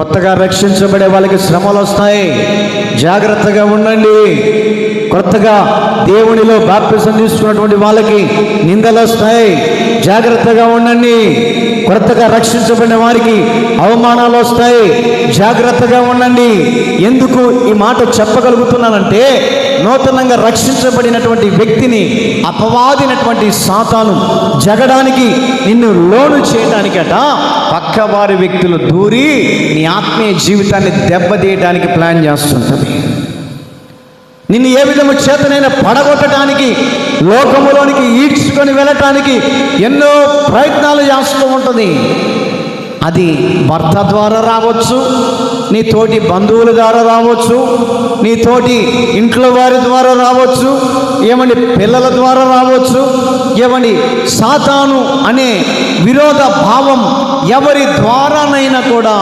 కొత్తగా రక్షించబడే వాళ్ళకి శ్రమలు వస్తాయి, జాగ్రత్తగా ఉండండి. కొత్తగా దేవునిలో బాప్తిసం తీసుకున్నటువంటి వాళ్ళకి నిందలు వస్తాయి, జాగ్రత్తగా ఉండండి. కొత్తగా రక్షించబడిన వారికి అవమానాలు వస్తాయి, జాగ్రత్తగా ఉండండి. ఎందుకు ఈ మాట చెప్పగలుగుతున్నానంటే, నూతనంగా రక్షించబడినటువంటి వ్యక్తిని అపవాదినటువంటి సాతాను జగడానికి, నిన్ను లోను చేయడానికట పక్కవారి వ్యక్తులు దూరి నీ ఆత్మీయ జీవితాన్ని దెబ్బతీయడానికి ప్లాన్ చేస్తుంటుంది. నిన్ను ఏ విధము చేతనైనా పడగొట్టడానికి, లోకములోనికి ఈడ్చుకొని వెళ్ళటానికి ఎన్నో ప్రయత్నాలు చేస్తూ ఉంటుంది. అది భర్త ద్వారా రావచ్చు, నీ తోటి బంధువుల ద్వారా రావచ్చు, నీ తోటి ఇంట్లో వారి ద్వారా రావచ్చు, ఏమండి పిల్లల ద్వారా రావచ్చు, ఏమండి సాతాను అనే విరోధ భావం ఎవరి ద్వారానైనా కూడా